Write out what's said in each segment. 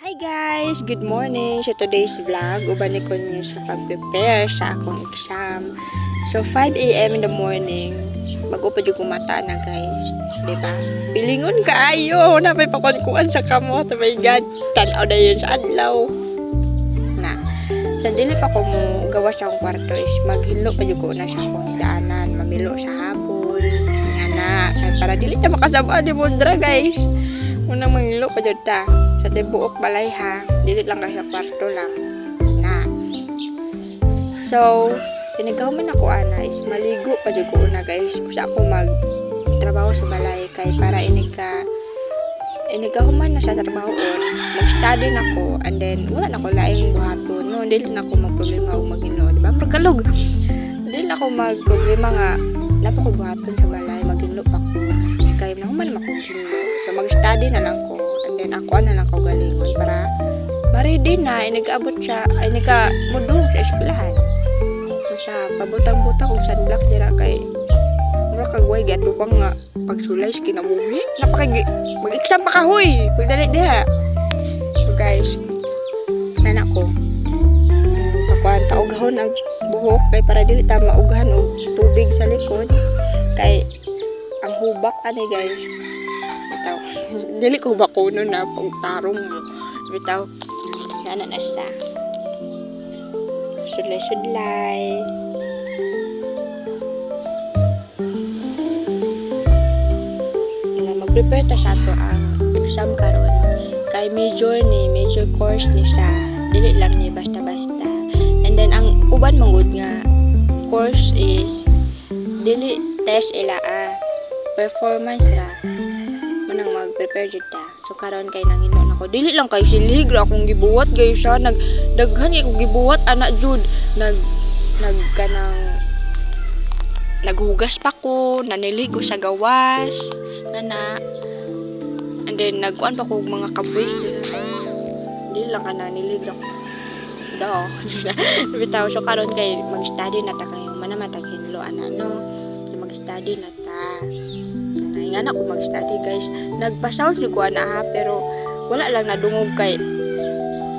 Hi guys! Good morning! So today's vlog, uban ko niyo sa pag-prepare sa akong exam. So 5 AM in the morning, mag-upad yung mata na guys. Diba? Pilingon kaayo! Na may pakunkuan sa kamot. Oh my God! Tanaw na yun sa adlaw. Na. Sa dili pa ko mo gawa sa akong kwarto is maghilo pa yung na sa akong daanan. Mamilo sa hapon. Nga na. Para dili na makasabaan ni Mundra guys. Unang manghilo pa dyan ta. Sa tibuok balay ha. Dili lang kasi sa kwarto lang. Na. So, pinagawaman ako ana is maligo pa dyan ko na guys. Kusa ako magtrabaho sa balay. Kay para inigawaman na sa trabahoon. Mag-study na ko. And then, wala na ko laing buhaton. No, dili na ako magproblema o magino. Diba? Magkalog. Dili na ako magproblema nga. Napa ko buhaton sa balay. Maginlo pa ko. Kaya naman makuginlo. So, mag-study na lang ko. And then, ako na lang ko galingon para ma-ready na. Nag-abot siya. Ay, nag-mudong sa eskwelahan. Sa pabutang-butang kung sunblock nila kay mura kagway. Gatubang nga pagsulay sa kinabuhi. Mag-exam pa kahoy. Pagdali diha. So, guys. Nanak ko. Pakuan, paugahon ang buhok. Kay para dili ta maugahan o tubig sa likod. Kay ang hubak ani guys. Bitaw. Dili ko bakuno na pagtarong mo. Bitaw. Nana na siya. Sudlay-sudlay. Na mag-prepare ta sa ato ang exam karon. Kay major course ni siya. Dili lang ni basta-basta. And then ang uban manggod nga course is dili test ila performance ra manang mag-prepare jud ta. So karon kay nangino nako dili lang kay silig ra akong gibuhat guys siya daghan kay kong gibuhat ana jud kanang naghugas pa ko naniligo sa gawas ngana and then nagkuan pa ko mga kabwis dili lang ka naniligo daw bitaw. So karon kay mag-study na ta kayo manamataghinlo ana no. Mag-study na ta. Nga na ako mag-study guys. Nagpa-sound si ko ana ha, pero wala lang nadungog kay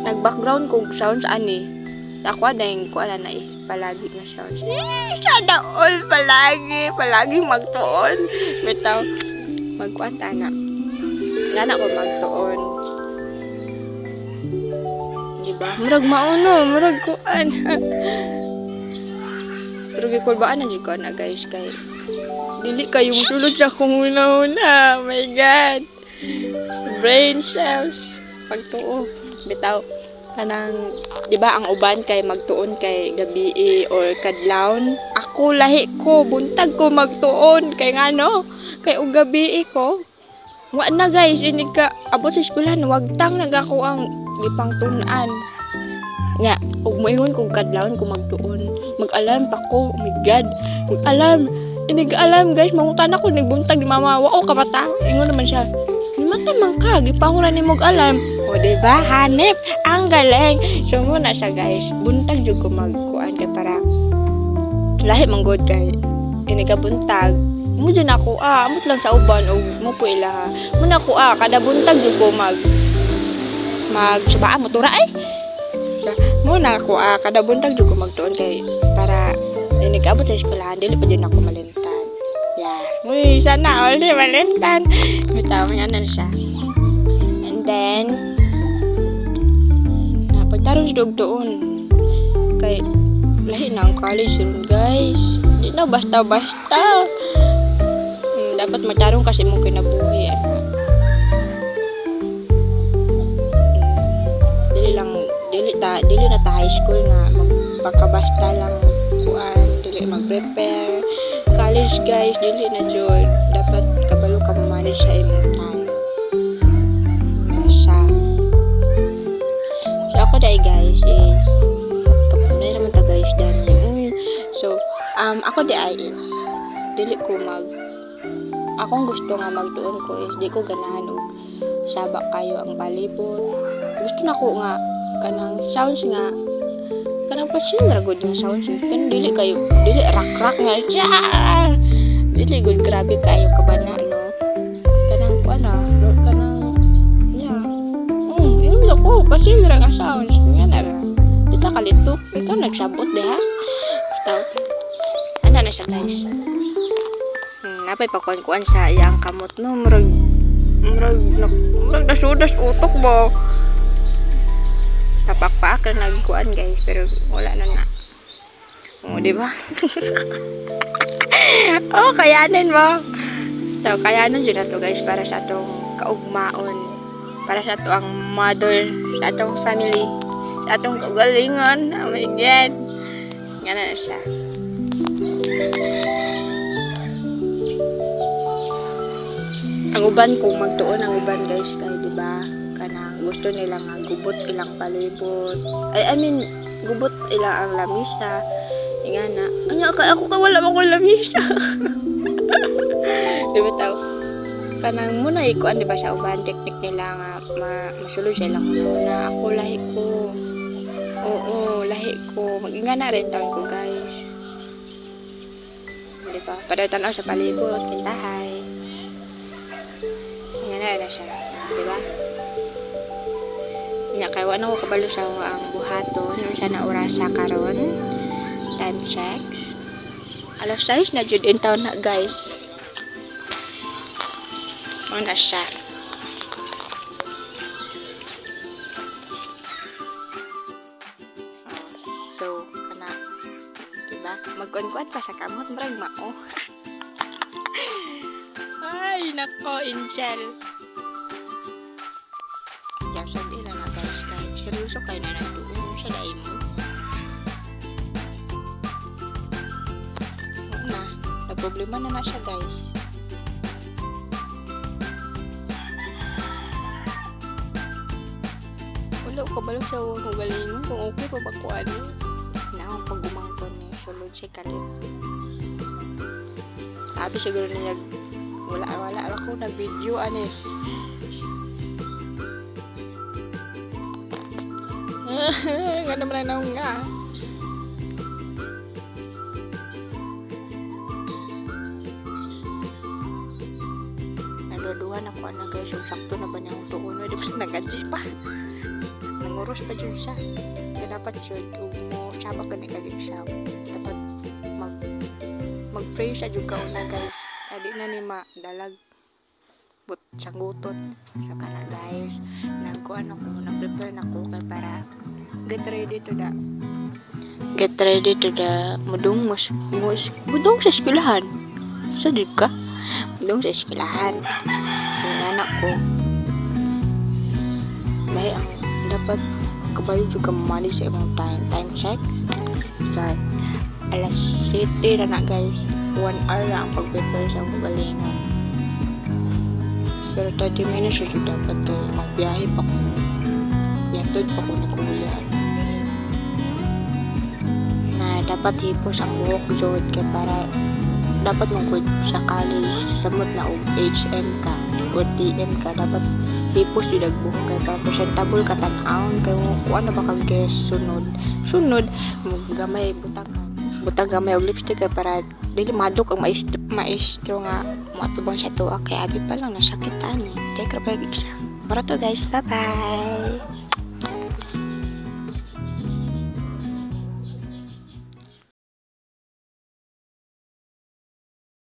nag-background kog sounds ani. Ako na yung ko ana na is palagi nga sounds. Sana all palagi magtuon. Bitaw magkuan ta na. Nga na ako magtuon. Diba? Murag mauno, murag kuan. Pero gikulbaan na jud ko na guys kay dili kayong sulod sa akong una-una. Oh my God. Brain cells. Pagtuo. Bitaw. Kanang, di ba ang uban kay magtuon kay gabi or kadlawon. Ako lahi ko. Buntag ko magtuon. Kay nga no. Kay o gabi ko. Wa na guys. Inig ka. Abot sa eskwelahan. Wagtang nagako ang gipang tunan. Nga. Ug moingon kong kadlawon ko magtuon. Mag-alarm pa ko. Oh my God. Mag-alarm. Inig-alarm guys, mangutan ako, nagbuntag ni mama, wao ka bata. Ingon naman siya, ni mata man ka, gipanguran ni mag-alarm. O diba, hanep, ang galing. So muna siya guys, buntag jud ko magkuan kay para lahi manggod kay inigabuntag. Mo dyan ako, amot lang sa uban, o mo po ila. Muna ako, kada buntag jud ko magsubaan, motura ay. So, muna ako, kada buntag jud ko magtuon kay para nag-abot sa eskwelahan, dili pa din ako malintan. Yeah. Uy, sana all di malintan. Bitaw nga na siya. And then, napagtarong si doon. Kay, lahi na ang college yun, guys. Di na basta-basta. Dapat magtarong kasi mong kinabuhi. Dili na ta high school nga. Magpakabasta lang kuan. Mag-prepare college guys, dili na jud dapat kabalo ka manage sa imong time so ako dai guys is kapunay naman ta guys dani so ako dai is dili ko akong gusto nga magtuon ko is di ko ganahan og saba kayo ang palibot. Gusto na ko nga kanang sounds nga kanang pasin ragod nga sounds kan dili rak-rak nga siya. Dili good grabe kayo kabana no. Kanang kuan kanang yeah. Yung ako kasi wala nga sounds nga na dito kalito ikaw nagsabot de ha bitaw ano na siya guys napay pakuan-kuan sa iyang kamot no murag nasudas utok mo napakpak na nagkuan guys pero wala na di ba oh kayanin mo so kayanan dyan na to guys para sa atong kaugmaon para sa atong mother sa atong family sa atong kagalingon oh my god nga na siya ang uban kung magtuon ang uban guys kay di ba kanang gusto nila nga gubot ilang palibot I mean gubot ilang ang lamisa nga na anya ka ako wala man ko lamisa di ba taw kanang muna ikuan di ba sa uban teknik nila nga masulod sila muna ako lahi ko oo lahi ko maginga na rin taon ko guys di ba para tanaw sa palibot kintahay na siya, di ba? Nya kay wala ko kabalo sa ang buhaton, yung sa na oras sa karon. Time check. Alas 6 na jud in town na guys. Mana siya. So, kana di ba? Magkuan-kuan pa sa kamot, murag mao. Ay, nako, Angel. Diyan sa dila na guys, kay seryoso kayo na nagtuon sa daim mo. Na, problema na siya guys. Wala ko balo siya kung galingon, kung okay pa ba kuan ni. Na ang pag-umangkon ni sulod siya kalit. Sabi siguro niya wala ako nag-video ani. Nga naman na nga. Naduduhan ako na guys, yung sakto na ba niya ang tuon, di ba nag-adji pa. Nanguros pa dyan siya. Kaya dapat yun, kung mo sabak ka nag-exam, dapat mag-pray siya juga una guys. Tadi na ni dalag sanggutot sa kana guys nagkuan ako nag-prepare nako kay para get ready to the mudong sa eskwelahan sadid ka mudong sa eskwelahan sinanak ko dahil ang dapat kabayo juga manage sa imong time check start alas 7 na guys 1 hour lang ang pag-prepare sa galingon. Pero 30 minutes yun dapat magbiyahe pa ko. Yatod pa ko ni kuya. Na dapat hipos ang walk zone kaya para dapat mong sa college samot na og HM ka or TM ka dapat hipos yung nagbuhok kaya para presentable ka tan-aon kaya kung ano ba kang guest sunod gamay butang gamay og lipstick kaya para dili madok ang maestro nga matubang siya to kay abi pa lang nasakitan ni take ra pa exam para to guys bye bye.